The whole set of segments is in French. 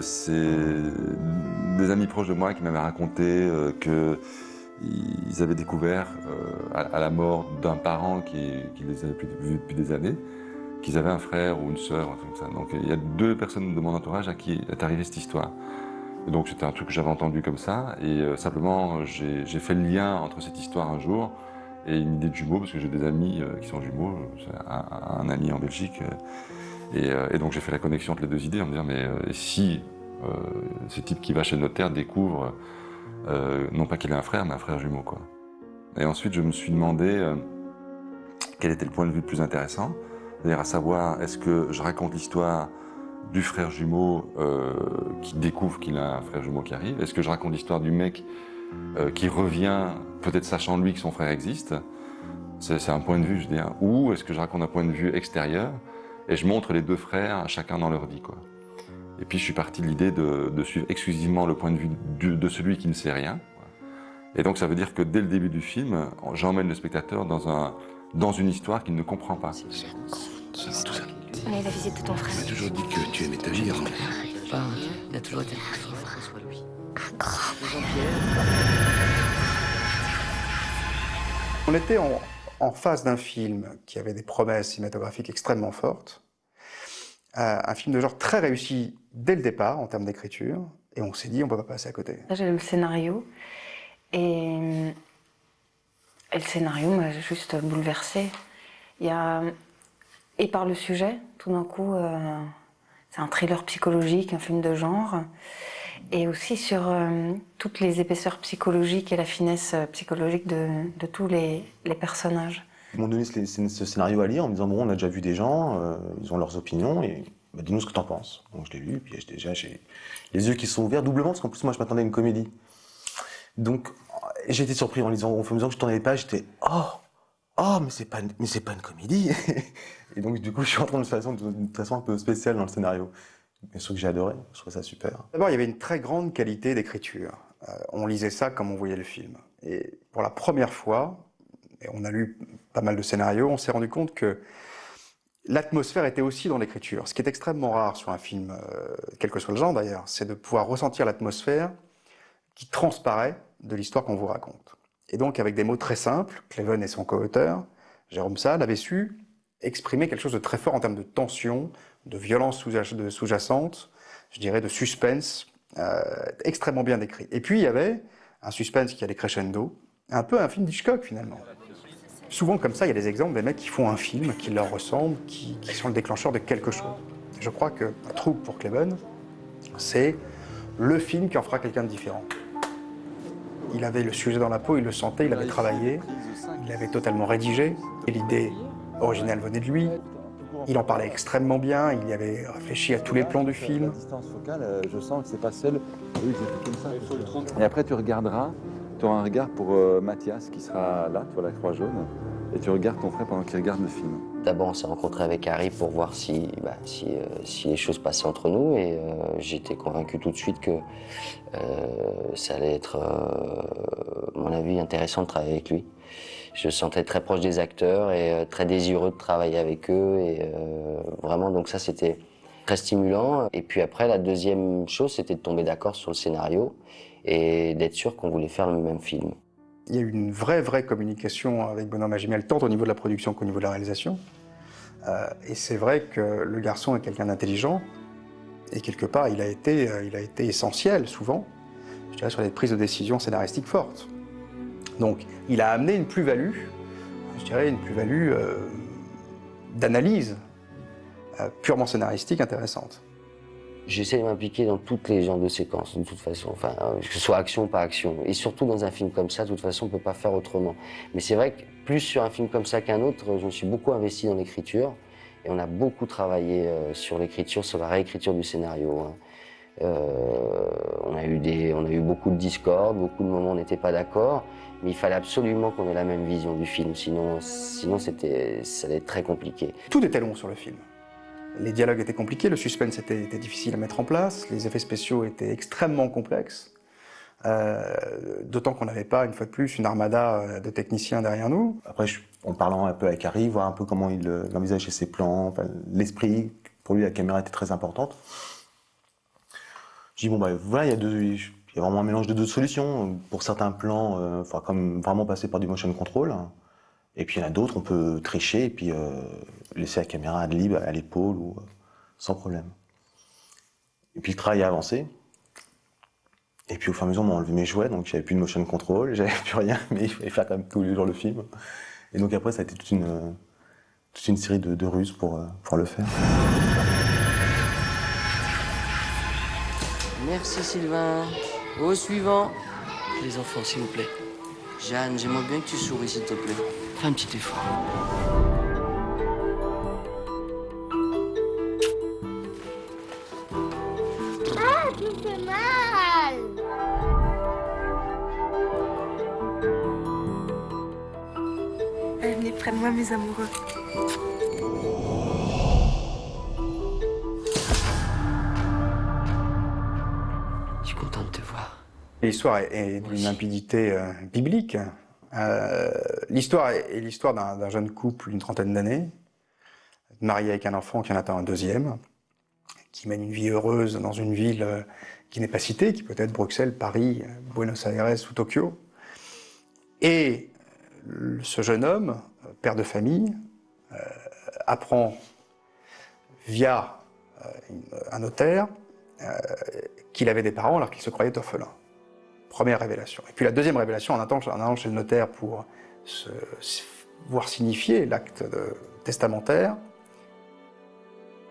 C'est des amis proches de moi qui m'avaient raconté qu'ils avaient découvert, à la mort d'un parent qui les avait plus vus depuis des années, qu'ils avaient un frère ou une sœur, un truc comme ça. Donc il y a 2 personnes de mon entourage à qui est arrivée cette histoire. Et donc c'était un truc que j'avais entendu comme ça, et simplement j'ai fait le lien entre cette histoire un jour et une idée de jumeaux, parce que j'ai des amis qui sont jumeaux, j'ai un ami en Belgique, et donc j'ai fait la connexion entre les 2 idées en me disant mais et si ce type qui va chez le notaire découvre non pas qu'il ait un frère, mais un frère jumeau, quoi. Et ensuite je me suis demandé quel était le point de vue le plus intéressant, c'est-à-dire à savoir est-ce que je raconte l'histoire du frère jumeau qui découvre qu'il a un frère jumeau qui arrive, est-ce que je raconte l'histoire du mec qui revient, peut-être sachant lui que son frère existe, c'est un point de vue, je veux dire, ou est-ce que je raconte un point de vue extérieur et je montre les 2 frères, chacun dans leur vie, quoi. Et puis je suis parti de l'idée de suivre exclusivement le point de vue de celui qui ne sait rien. Et donc ça veut dire que dès le début du film, j'emmène le spectateur dans une histoire qu'il ne comprend pas. Mais la visite de ton frère. Tu m'as toujours dit que tu aimais ta vie, Rand. Il a toujours été François Louis. On était en face d'un film qui avait des promesses cinématographiques extrêmement fortes, un film de genre très réussi dès le départ en termes d'écriture, et on s'est dit on ne peut pas passer à côté. J'ai le scénario, et le scénario m'a juste bouleversée. Et par le sujet, tout d'un coup, c'est un thriller psychologique, un film de genre, et aussi sur toutes les épaisseurs psychologiques et la finesse psychologique de tous les personnages. Ils m'ont donné ce scénario à lire en me disant bon, on a déjà vu des gens, ils ont leurs opinions, et bah, dis-nous ce que t'en penses. Donc je l'ai lu, puis déjà j'ai les yeux qui se sont ouverts doublement, parce qu'en plus moi je m'attendais à une comédie. Donc j'ai été surpris en lisant, au fur et à mesure que je tournais les pages, j'étais oh, mais c'est pas une comédie. Et donc du coup je suis entré d'une façon un peu spéciale dans le scénario. Bien sûr que j'ai adoré, je trouvais ça super. D'abord, il y avait une très grande qualité d'écriture. On lisait ça comme on voyait le film. Et pour la première fois, et on a lu pas mal de scénarios, on s'est rendu compte que l'atmosphère était aussi dans l'écriture. Ce qui est extrêmement rare sur un film, quel que soit le genre d'ailleurs, c'est de pouvoir ressentir l'atmosphère qui transparaît de l'histoire qu'on vous raconte. Et donc, avec des mots très simples, Cleven et son co-auteur, Jérôme Salle, avaient su exprimer quelque chose de très fort en termes de tension, de violence sous-jacente, je dirais de suspense, extrêmement bien décrit. Et puis, il y avait un suspense qui allait crescendo, un peu un film d'Hitchcock finalement. Souvent, comme ça, il y a des exemples des mecs qui font un film, qui leur ressemble, qui sont le déclencheur de quelque chose. Je crois que Un trou pour Cleven, c'est le film qui en fera quelqu'un de différent. Il avait le sujet dans la peau, il le sentait, il avait travaillé, il avait totalement rédigé. Et l'idée originale venait de lui. Il en parlait extrêmement bien, il y avait réfléchi à tous les plans du film. La distance focale, je sens que c'est pas seul. Oui, j'ai tout comme ça. Et après, tu regarderas, tu auras un regard pour Mathias qui sera là, tu vois la croix jaune, et tu regardes ton frère pendant qu'il regarde le film. D'abord, on s'est rencontré avec Harry pour voir si les choses passaient entre nous, et j'étais convaincu tout de suite que ça allait être, à mon avis, intéressant de travailler avec lui. Je me sentais très proche des acteurs et très désireux de travailler avec eux, et vraiment, donc ça, c'était très stimulant. Et puis après, la deuxième chose, c'était de tomber d'accord sur le scénario et d'être sûr qu'on voulait faire le même film. Il y a eu une vraie communication avec Benoît Magimel, tant au niveau de la production qu'au niveau de la réalisation. Et c'est vrai que le garçon est quelqu'un d'intelligent, et quelque part, il a été essentiel, souvent, je dirais, sur les prises de décision scénaristiques fortes. Donc, il a amené une plus-value, je dirais, une plus-value d'analyse purement scénaristique intéressante. J'essaie de m'impliquer dans toutes les genres de séquences, de toute façon, enfin, que ce soit action ou pas action. Et surtout dans un film comme ça, de toute façon, on ne peut pas faire autrement. Mais c'est vrai que plus sur un film comme ça qu'un autre, je me suis beaucoup investi dans l'écriture. Et on a beaucoup travaillé sur l'écriture, sur la réécriture du scénario. On a eu beaucoup de discordes, beaucoup de moments où on n'était pas d'accord. Mais il fallait absolument qu'on ait la même vision du film, sinon ça allait être très compliqué. Tout était long sur le film. Les dialogues étaient compliqués, le suspense était difficile à mettre en place, les effets spéciaux étaient extrêmement complexes, d'autant qu'on n'avait pas, une fois de plus, une armada de techniciens derrière nous. Après, en parlant un peu avec Harry, voir un peu comment il envisageait ses plans, enfin, l'esprit, pour lui la caméra était très importante. Je dis bon bah voilà, il y a vraiment un mélange de deux solutions. Pour certains plans, il faudra comme vraiment passer par du motion control. Et puis il y en a d'autres, on peut tricher et puis laisser la caméra ad lib à l'épaule ou sans problème. Et puis le travail a avancé. Et puis au fur et à mesure, on m'a enlevé mes jouets, donc j'avais plus de motion control, j'avais plus rien, mais il fallait faire quand même tous les jours le film. Et donc après, ça a été toute une série de ruses pour le faire. Merci Sylvain. Au suivant. Les enfants, s'il vous plaît. Jeanne, j'aimerais bien que tu souris, s'il te plaît. Fais un petit effort. Ah, tu me fais mal! Allez, venez près de moi, mes amoureux. Je suis content de te voir. L'histoire est d'une limpidité biblique. L'histoire est l'histoire d'un jeune couple d'une trentaine d'années, marié avec un enfant qui en attend un deuxième, qui mène une vie heureuse dans une ville qui n'est pas citée, qui peut être Bruxelles, Paris, Buenos Aires ou Tokyo. Et ce jeune homme, père de famille, apprend via un notaire qu'il avait des parents alors qu'il se croyait orphelin. Première révélation. Et puis la deuxième révélation, en allant chez le notaire pour voir signifier l'acte testamentaire,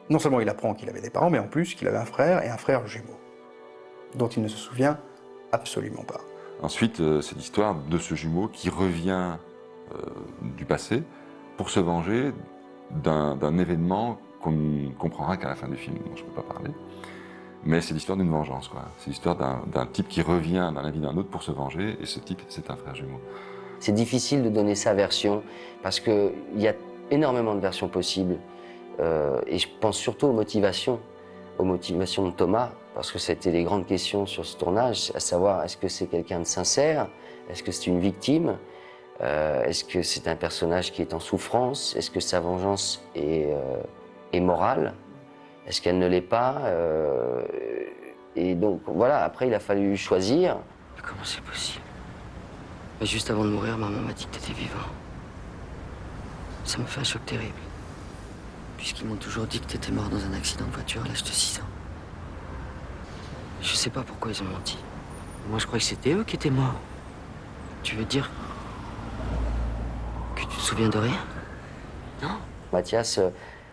non seulement il apprend qu'il avait des parents, mais en plus qu'il avait un frère jumeau, dont il ne se souvient absolument pas. Ensuite, c'est l'histoire de ce jumeau qui revient du passé pour se venger d'un événement qu'on ne comprendra qu'à la fin du film, dont je ne peux pas parler. Mais c'est l'histoire d'une vengeance, quoi. C'est l'histoire d'un type qui revient dans la vie d'un autre pour se venger, et ce type, c'est un frère jumeau. C'est difficile de donner sa version, parce qu'il y a énormément de versions possibles. Et je pense surtout aux motivations de Thomas, parce que c'était les grandes questions sur ce tournage, à savoir, est-ce que c'est quelqu'un de sincère? Est-ce que c'est une victime? Est-ce que c'est un personnage qui est en souffrance? Est-ce que sa vengeance est morale? Est-ce qu'elle ne l'est pas? Et donc, voilà, après, il a fallu choisir. Mais comment c'est possible? Mais juste avant de mourir, maman m'a dit que t'étais vivant. Ça m'a fait un choc terrible. Puisqu'ils m'ont toujours dit que t'étais mort dans un accident de voiture à l'âge de 6 ans. Je sais pas pourquoi ils ont menti. Moi, je croyais que c'était eux qui étaient morts. Tu veux dire que tu te souviens de rien? Non. Mathias,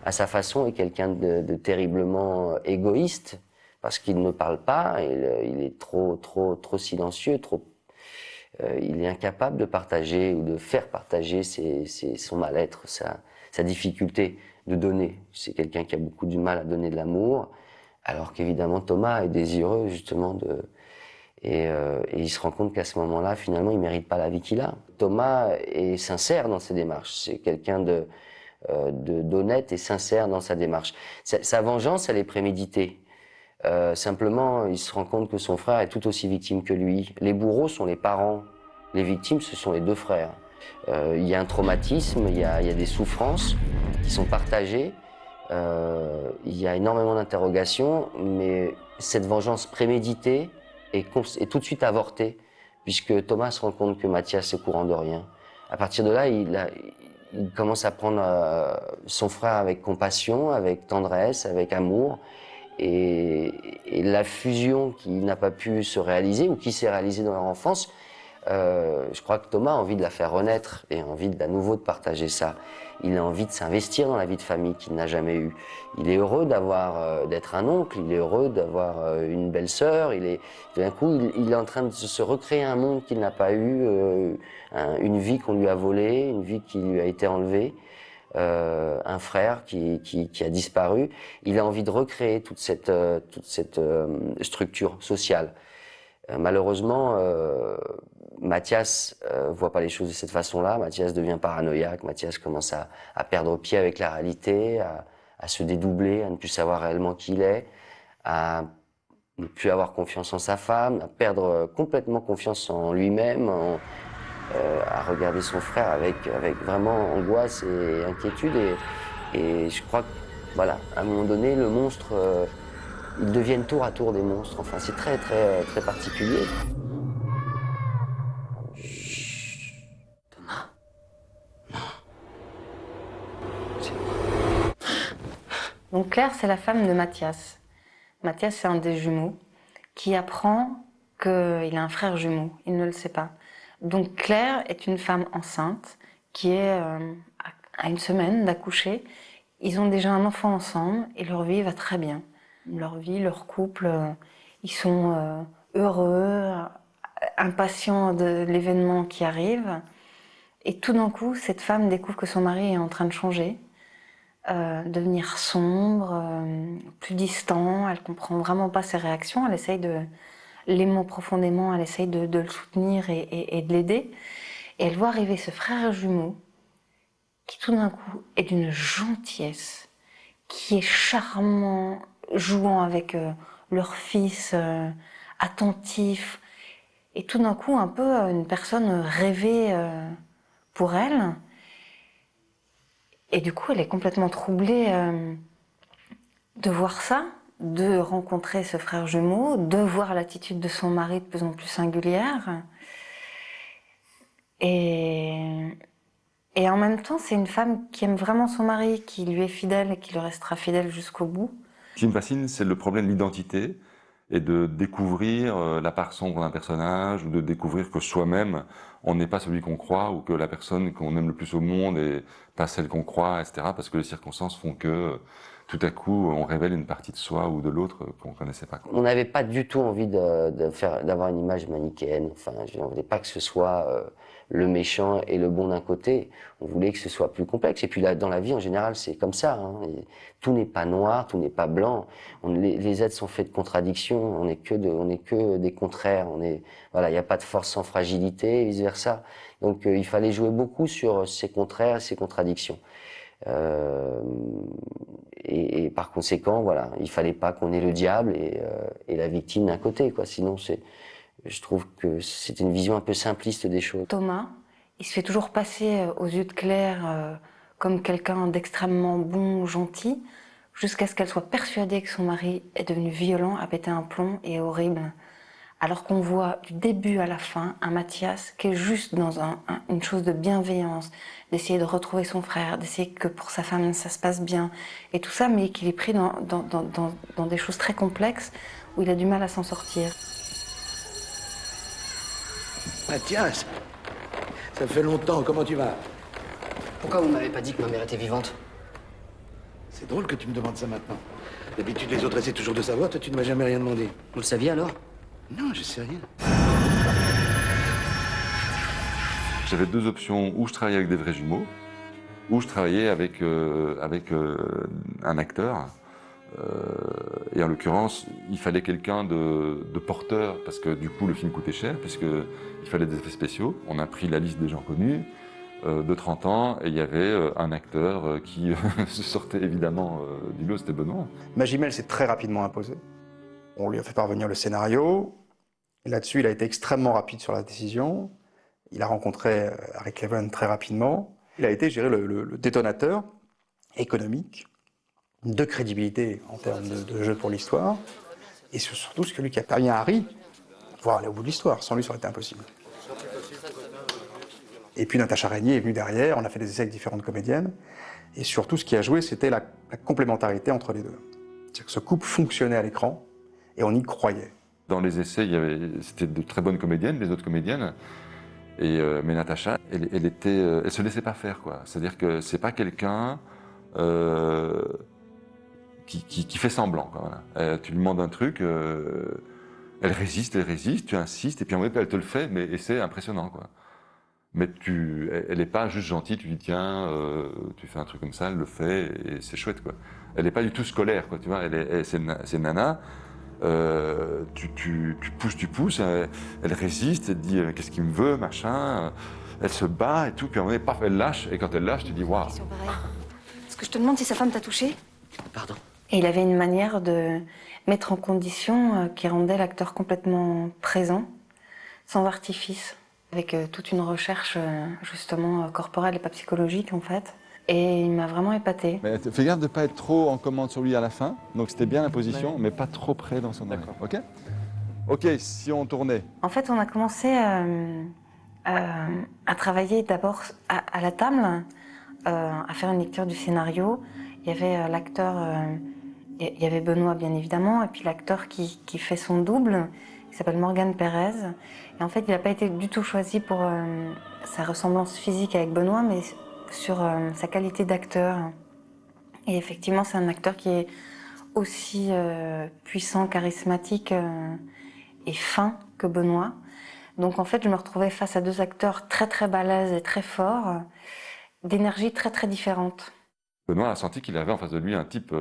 à sa façon, est quelqu'un de terriblement égoïste, parce qu'il ne parle pas, il est trop silencieux, il est incapable de partager ou de faire partager son mal-être, sa difficulté de donner. C'est quelqu'un qui a beaucoup de mal à donner de l'amour, alors qu'évidemment Thomas est désireux justement et il se rend compte qu'à ce moment-là, finalement, il mérite pas la vie qu'il a. Thomas est sincère dans ses démarches. C'est quelqu'un d'honnête et sincère dans sa démarche. Sa vengeance, elle est préméditée. Simplement, il se rend compte que son frère est tout aussi victime que lui. Les bourreaux sont les parents. Les victimes, ce sont les deux frères. Il y a un traumatisme, il y a des souffrances qui sont partagées. Il y a énormément d'interrogations, mais cette vengeance préméditée est tout de suite avortée, puisque Thomas se rend compte que Mathias est courant de rien. À partir de là, il commence à prendre son frère avec compassion, avec tendresse, avec amour, et la fusion qui n'a pas pu se réaliser, ou qui s'est réalisée dans leur enfance, je crois que Thomas a envie de la faire renaître et a envie à nouveau de partager ça. Il a envie de s'investir dans la vie de famille qu'il n'a jamais eue. Il est heureux d'être un oncle, il est heureux d'avoir une belle-sœur. D'un coup, il est en train de se recréer un monde qu'il n'a pas eu, une vie qu'on lui a volée, une vie qui lui a été enlevée, un frère qui a disparu. Il a envie de recréer toute cette structure sociale. Malheureusement, Mathias voit pas les choses de cette façon-là. Mathias devient paranoïaque. Mathias commence à perdre pied avec la réalité, à se dédoubler, à ne plus savoir réellement qui il est, à ne plus avoir confiance en sa femme, à perdre complètement confiance en lui-même, à regarder son frère avec vraiment angoisse et inquiétude. Et je crois que, voilà, à un moment donné, le monstre Ils deviennent tour à tour des monstres. Enfin, c'est très particulier. Chut. Thomas? Donc Claire, c'est la femme de Mathias. Mathias, c'est un des jumeaux qui apprend qu'il a un frère jumeau. Il ne le sait pas. Donc Claire est une femme enceinte qui est à une semaine d'accoucher. Ils ont déjà un enfant ensemble et leur vie va très bien. Leur vie, leur couple, ils sont heureux, impatients de l'événement qui arrive. Et tout d'un coup, cette femme découvre que son mari est en train de changer. Devenir sombre, plus distant, elle comprend vraiment pas ses réactions, elle essaye de l'aimer profondément, elle essaye de le soutenir et de l'aider. Et elle voit arriver ce frère jumeau qui tout d'un coup est d'une gentillesse, qui est charmant, jouant avec leur fils, attentif, et tout d'un coup un peu une personne rêvée pour elle. Et du coup, elle est complètement troublée de voir ça, de rencontrer ce frère jumeau, de voir l'attitude de son mari de plus en plus singulière. Et en même temps, c'est une femme qui aime vraiment son mari, qui lui est fidèle et qui lui restera fidèle jusqu'au bout. Ce qui me fascine, c'est le problème de l'identité et de découvrir la part sombre d'un personnage ou de découvrir que soi-même, on n'est pas celui qu'on croit ou que la personne qu'on aime le plus au monde n'est pas celle qu'on croit, etc. Parce que les circonstances font que tout à coup, on révèle une partie de soi ou de l'autre qu'on ne connaissait pas. On n'avait pas du tout envie d'avoir une image manichéenne. Enfin, on ne voulait pas que ce soit le méchant et le bon d'un côté. On voulait que ce soit plus complexe. Et puis là, dans la vie, en général, c'est comme ça. Hein. Tout n'est pas noir, tout n'est pas blanc. Les êtres sont faits de contradictions. On n'est que des contraires. Voilà, il n'y a pas de force sans fragilité, et vice versa. Donc, il fallait jouer beaucoup sur ces contraires, ces contradictions. Et par conséquent, voilà, il fallait pas qu'on ait le diable et la victime d'un côté, quoi. Sinon, je trouve que c'est une vision un peu simpliste des choses. Thomas, il se fait toujours passer aux yeux de Claire comme quelqu'un d'extrêmement bon, gentil, jusqu'à ce qu'elle soit persuadée que son mari est devenu violent, a pété un plomb et est horrible. Alors qu'on voit du début à la fin un Mathias qui est juste dans une chose de bienveillance, d'essayer de retrouver son frère, d'essayer que pour sa femme ça se passe bien, et tout ça, mais qu'il est pris dans des choses très complexes où il a du mal à s'en sortir. Mathias, ça fait longtemps, comment tu vas? Pourquoi vous m'avez pas dit que ma mère était vivante? C'est drôle que tu me demandes ça maintenant. D'habitude, les autres essaient toujours de savoir, toi tu ne m'as jamais rien demandé. Vous le saviez alors? Non, je sais rien. J'avais deux options, ou je travaillais avec des vrais jumeaux, ou je travaillais avec un acteur. Et en l'occurrence, il fallait quelqu'un de porteur, parce que du coup le film coûtait cher, puisqu'il fallait des effets spéciaux. On a pris la liste des gens connus de 30 ans, et il y avait un acteur qui se sortait évidemment du lot, c'était Benoît. Magimel s'est très rapidement imposé. On lui a fait parvenir le scénario. Là-dessus, il a été extrêmement rapide sur la décision. Il a rencontré Harry Cleveland très rapidement. Il a été, je dirais, le détonateur économique, de crédibilité en termes de jeu pour l'histoire, et surtout celui qui a permis à Harry de pouvoir aller au bout de l'histoire. Sans lui, ça aurait été impossible. Et puis Natacha Régnier est venue derrière, on a fait des essais avec différentes comédiennes, et surtout ce qui a joué, c'était la complémentarité entre les deux. C'est-à-dire que ce couple fonctionnait à l'écran, et on y croyait. Dans les essais, c'était de très bonnes comédiennes, les autres comédiennes. Mais Natacha, elle se laissait pas faire, quoi. C'est-à-dire que c'est pas quelqu'un qui fait semblant, quoi. Voilà. Tu lui demandes un truc, elle résiste, tu insistes, et puis en fait elle te le fait, et c'est impressionnant, quoi. Mais elle n'est pas juste gentille, tu lui dis tiens, tu fais un truc comme ça, elle le fait, et c'est chouette, quoi. Elle n'est pas du tout scolaire, quoi. Tu vois, c'est nana. Tu pousses, elle résiste, elle te dit qu'est-ce qu'il me veut, machin, elle se bat et tout, puis à un moment donné, paf, elle lâche, et quand elle lâche, tu dis waouh. Est-ce que je te demande si sa femme t'a touché? Pardon. Et il avait une manière de mettre en condition qui rendait l'acteur complètement présent, sans artifice, avec toute une recherche justement corporelle et pas psychologique en fait. Et il m'a vraiment épatée. Mais fais gaffe de ne pas être trop en commande sur lui à la fin. Donc c'était bien la position, mais pas trop près dans son oreille. Ok. Ok, si on tournait. En fait, on a commencé à travailler d'abord à la table, à faire une lecture du scénario. Il y avait l'acteur, il y avait Benoît bien évidemment, et puis l'acteur qui fait son double, il s'appelle Morgan Pérez. Et en fait, il n'a pas été du tout choisi pour sa ressemblance physique avec Benoît, mais sur sa qualité d'acteur. Et effectivement, c'est un acteur qui est aussi puissant, charismatique et fin que Benoît. Donc en fait, je me retrouvais face à deux acteurs très très balèzes et très forts, d'énergie très très différente. Benoît a senti qu'il avait en face de lui un type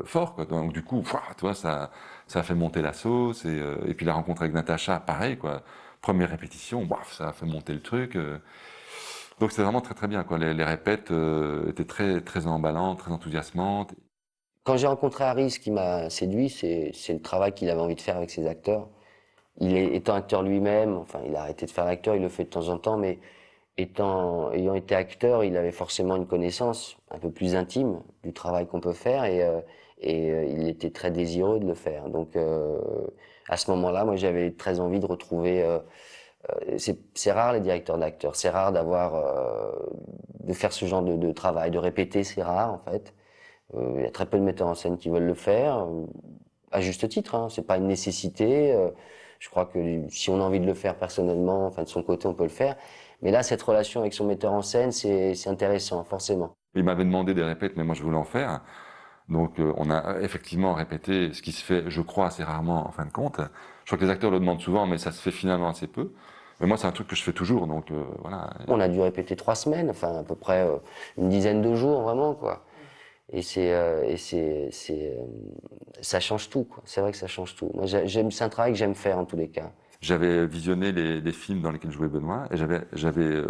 fort, quoi. Donc du coup, tu vois, ça a fait monter la sauce. Et puis la rencontre avec Natacha, pareil, quoi. Première répétition, ça a fait monter le truc. Donc c'était vraiment très très bien, quoi. Les répètes étaient très très emballantes, très enthousiasmantes. Quand j'ai rencontré Harry, ce qui m'a séduit, c'est le travail qu'il avait envie de faire avec ses acteurs. Étant acteur lui-même, enfin, il a arrêté de faire l'acteur, il le fait de temps en temps, mais ayant été acteur, il avait forcément une connaissance un peu plus intime du travail qu'on peut faire et il était très désireux de le faire. Donc, à ce moment-là, moi, j'avais très envie de retrouver. C'est rare les directeurs d'acteurs, c'est rare de faire ce genre de travail, de répéter, c'est rare en fait. Il y a très peu de metteurs en scène qui veulent le faire, à juste titre, hein, c'est pas une nécessité. Je crois que si on a envie de le faire personnellement, enfin de son côté, on peut le faire. Mais là, cette relation avec son metteur en scène, c'est intéressant, forcément. Il m'avait demandé des répètes, mais moi je voulais en faire. Donc on a effectivement répété ce qui se fait, je crois, assez rarement en fin de compte. Je crois que les acteurs le demandent souvent, mais ça se fait finalement assez peu. Mais moi, c'est un truc que je fais toujours, donc voilà. On a dû répéter 3 semaines, enfin à peu près une dizaine de jours, vraiment, quoi. Et ça change tout, quoi. C'est vrai que ça change tout. Moi, c'est un travail que j'aime faire en tous les cas. J'avais visionné les films dans lesquels jouait Benoît et j'avais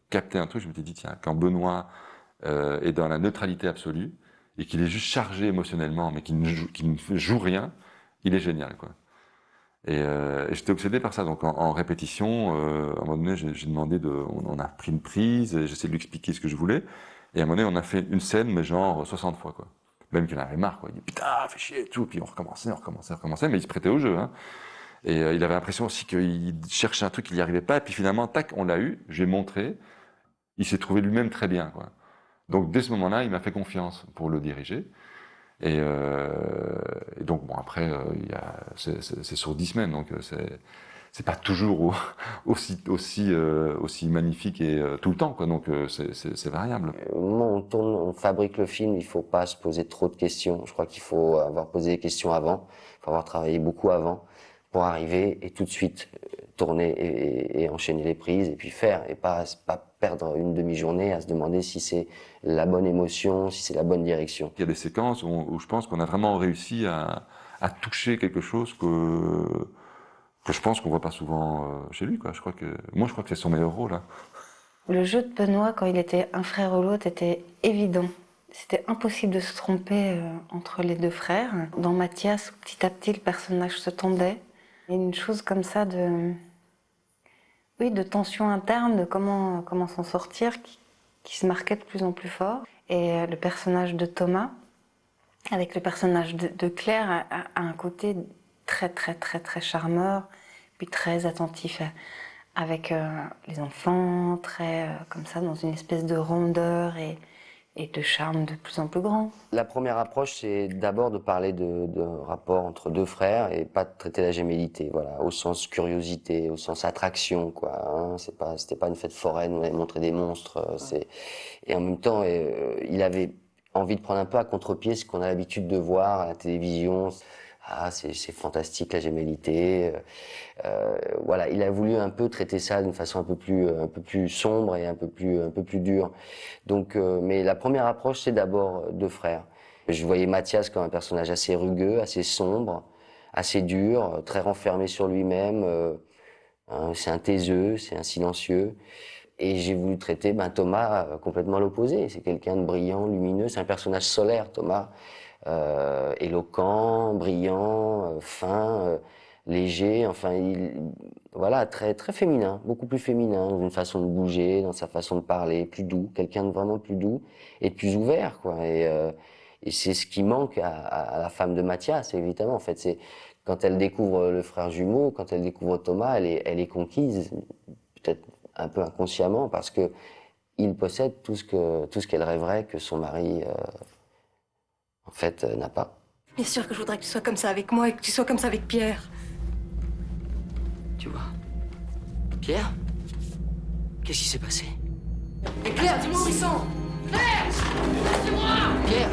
capté un truc. Je m'étais dit, tiens, quand Benoît est dans la neutralité absolue et qu'il est juste chargé émotionnellement, mais qu'il ne joue rien, il est génial, quoi. Et j'étais obsédé par ça. Donc en répétition, à un moment donné, j'ai demandé on a pris une prise, et j'essayais de lui expliquer ce que je voulais. Et à un moment donné, on a fait une scène, mais genre 60 fois, quoi. Même qu'il en avait marre, quoi. Il dit, putain, fais chier et tout. Puis on recommençait, mais il se prêtait au jeu, hein. Et il avait l'impression aussi qu'il cherchait un truc, qu'il n'y arrivait pas. Et puis finalement, tac, on l'a eu, j'ai montré. Il s'est trouvé lui-même très bien, quoi. Donc dès ce moment-là, il m'a fait confiance pour le diriger. Et donc bon, après, c'est sur 10 semaines, donc c'est pas toujours aussi magnifique et tout le temps, quoi. Donc c'est variable. Au moment où on fabrique le film, il faut pas se poser trop de questions. Je crois qu'il faut avoir posé des questions avant, il faut avoir travaillé beaucoup avant pour arriver et tout de suite tourner et enchaîner les prises et puis faire et pas perdre une demi-journée à se demander si c'est la bonne émotion, si c'est la bonne direction. Il y a des séquences où je pense qu'on a vraiment réussi à toucher quelque chose que je pense qu'on voit pas souvent chez lui, quoi. Moi, je crois que c'est son meilleur rôle, hein. Le jeu de Benoît, quand il était un frère ou l'autre, était évident. C'était impossible de se tromper entre les deux frères. Dans Mathias, petit à petit, le personnage se tendait. Il y a une chose comme ça de tension interne, de comment s'en sortir, qui se marquait de plus en plus fort. Et le personnage de Thomas, avec le personnage de Claire, a un côté très très très très charmeur, puis très attentif avec les enfants, très comme ça, dans une espèce de rondeur et de charme de plus en plus grand. La première approche, c'est d'abord de parler de rapport entre deux frères et pas de traiter la gémellité, voilà, au sens curiosité, au sens attraction, quoi. Hein, c'était pas une fête foraine où on avait montré des monstres. Et en même temps, il avait envie de prendre un peu à contre-pied ce qu'on a l'habitude de voir à la télévision. Ah, c'est fantastique la gémellité. Voilà, il a voulu un peu traiter ça d'une façon un peu plus sombre et un peu plus dure. Donc, mais la première approche, c'est d'abord deux frères. Je voyais Mathias comme un personnage assez rugueux, assez sombre, assez dur, très renfermé sur lui-même. C'est un taiseux, c'est un silencieux. Et j'ai voulu traiter Thomas complètement l'opposé. C'est quelqu'un de brillant, lumineux. C'est un personnage solaire, Thomas. Éloquent, brillant, fin, léger, enfin, voilà, très, très féminin, beaucoup plus féminin, dans une façon de bouger, dans sa façon de parler, plus doux, quelqu'un de vraiment plus doux et plus ouvert, quoi. Et c'est ce qui manque à la femme de Mathias, évidemment, en fait. C'est quand elle découvre le frère jumeau, quand elle découvre Thomas, elle est conquise, peut-être un peu inconsciemment, parce que il possède tout ce qu'elle rêverait que son mari, en fait, n'a pas. Bien sûr que je voudrais que tu sois comme ça avec moi et que tu sois comme ça avec Pierre. Tu vois. Pierre? Qu'est-ce qui s'est passé? Mais Claire, dis-moi où ils sont! Claire! Dis-moi! Pierre!